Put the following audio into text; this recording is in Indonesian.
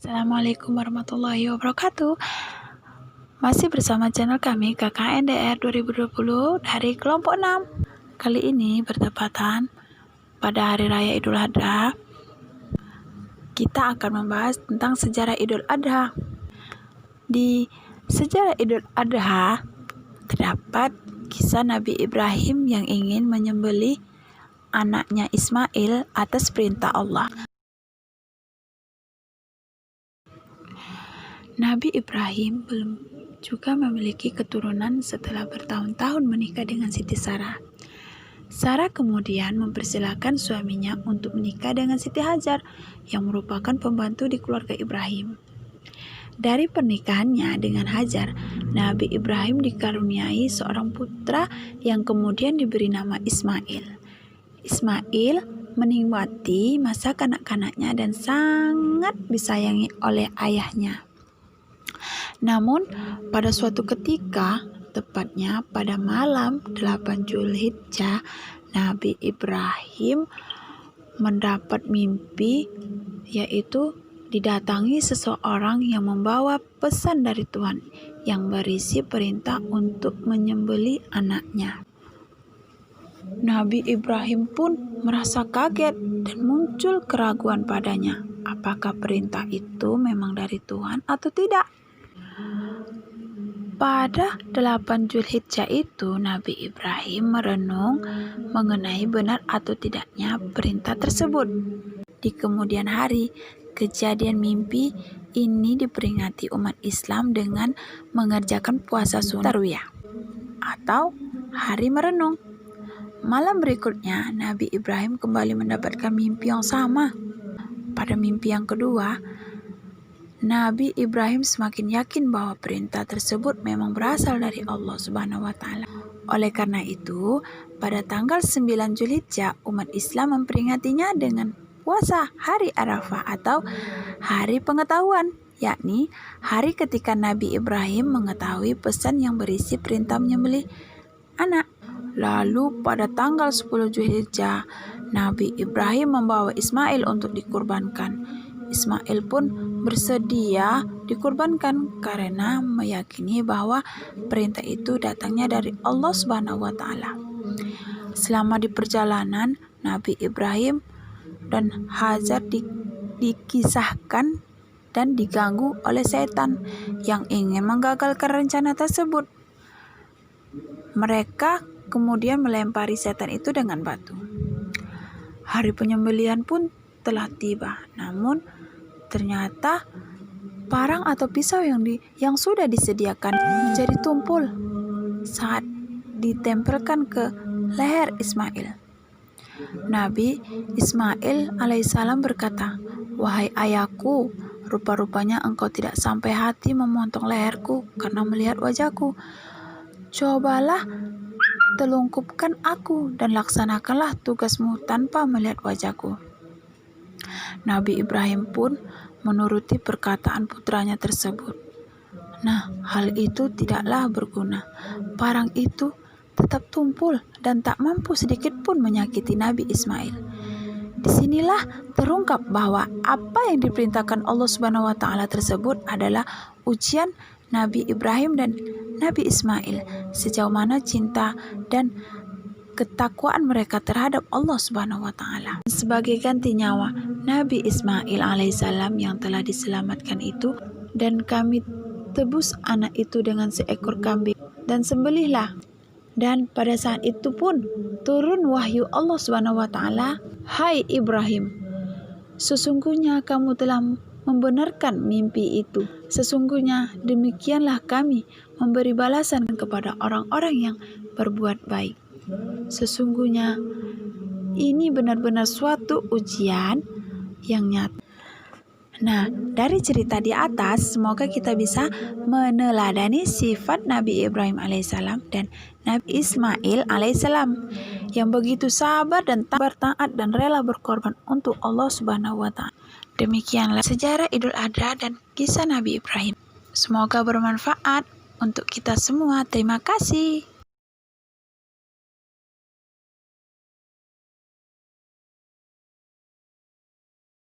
Assalamualaikum warahmatullahi wabarakatuh. Masih bersama channel kami KKNDR 2020 dari kelompok 6. Kali ini bertepatan pada Hari Raya Idul Adha. Kita akan membahas tentang sejarah Idul Adha. Di sejarah Idul Adha terdapat kisah Nabi Ibrahim yang ingin menyembelih anaknya Ismail atas perintah Allah. Nabi Ibrahim belum juga memiliki keturunan setelah bertahun-tahun menikah dengan Siti Sarah. Sarah kemudian mempersilahkan suaminya untuk menikah dengan Siti Hajar yang merupakan pembantu di keluarga Ibrahim. Dari pernikahannya dengan Hajar, Nabi Ibrahim dikaruniai seorang putra yang kemudian diberi nama Ismail. Ismail menikmati masa kanak-kanaknya dan sangat disayangi oleh ayahnya. Namun, pada suatu ketika, tepatnya pada malam 8 Zulhijjah, Nabi Ibrahim mendapat mimpi, yaitu didatangi seseorang yang membawa pesan dari Tuhan yang berisi perintah untuk menyembelih anaknya. Nabi Ibrahim pun merasa kaget dan muncul keraguan padanya, apakah perintah itu memang dari Tuhan atau tidak. Pada 8 Zulhijjah itu, Nabi Ibrahim merenung mengenai benar atau tidaknya perintah tersebut. Di kemudian hari, kejadian mimpi ini diperingati umat Islam dengan mengerjakan puasa sunnah tarwiyah atau hari merenung. Malam berikutnya, Nabi Ibrahim kembali mendapatkan mimpi yang sama. Pada mimpi yang kedua, Nabi Ibrahim semakin yakin bahwa perintah tersebut memang berasal dari Allah Subhanahu wa Ta'ala. Oleh karena itu, pada tanggal 9 Zulhijjah, umat Islam memperingatinya dengan puasa hari Arafah atau hari pengetahuan, yakni hari ketika Nabi Ibrahim mengetahui pesan yang berisi perintah menyembelih anak. Lalu pada tanggal 10 Zulhijjah, Nabi Ibrahim membawa Ismail untuk dikurbankan. Ismail pun bersedia dikurbankan karena meyakini bahwa perintah itu datangnya dari Allah Subhanahu wa Ta'ala. Selama di perjalanan, Nabi Ibrahim dan Hajar dikisahkan dan diganggu oleh setan yang ingin menggagalkan rencana tersebut. Mereka kemudian melempari setan itu dengan batu. Hari penyembelihan pun telah tiba, namun ternyata parang atau pisau yang sudah disediakan menjadi tumpul saat ditempelkan ke leher Ismail. Nabi Ismail alaihissalam berkata, "Wahai ayahku, rupa-rupanya engkau tidak sampai hati memotong leherku karena melihat wajahku. Cobalah telungkupkan aku dan laksanakanlah tugasmu tanpa melihat wajahku." Nabi Ibrahim pun menuruti perkataan putranya tersebut. Nah, hal itu tidaklah berguna. Parang itu tetap tumpul dan tak mampu sedikit pun menyakiti Nabi Ismail. Disinilah terungkap bahwa apa yang diperintahkan Allah Subhanahu wa Ta'ala tersebut adalah ujian Nabi Ibrahim dan Nabi Ismail, sejauh mana cinta dan ketakwaan mereka terhadap Allah Subhanahu wa Ta'ala. Sebagai ganti nyawa Nabi Ismail alaihissalam yang telah diselamatkan itu, dan kami tebus anak itu dengan seekor kambing dan sembelihlah. Dan pada saat itu pun turun wahyu Allah Subhanahu wa Ta'ala, "Hai Ibrahim, sesungguhnya kamu telah membenarkan mimpi itu. Sesungguhnya demikianlah kami memberi balasan kepada orang-orang yang berbuat baik. Sesungguhnya ini benar-benar suatu ujian yang nyata. Nah, dari cerita di atas, semoga kita bisa meneladani sifat Nabi Ibrahim alaihissalam dan Nabi Ismail alaihissalam yang begitu sabar dan taat dan rela berkorban untuk Allah Subhanahu wa Ta'ala. Demikianlah sejarah Idul Adha dan kisah Nabi Ibrahim. Semoga bermanfaat untuk kita semua. Terima kasih.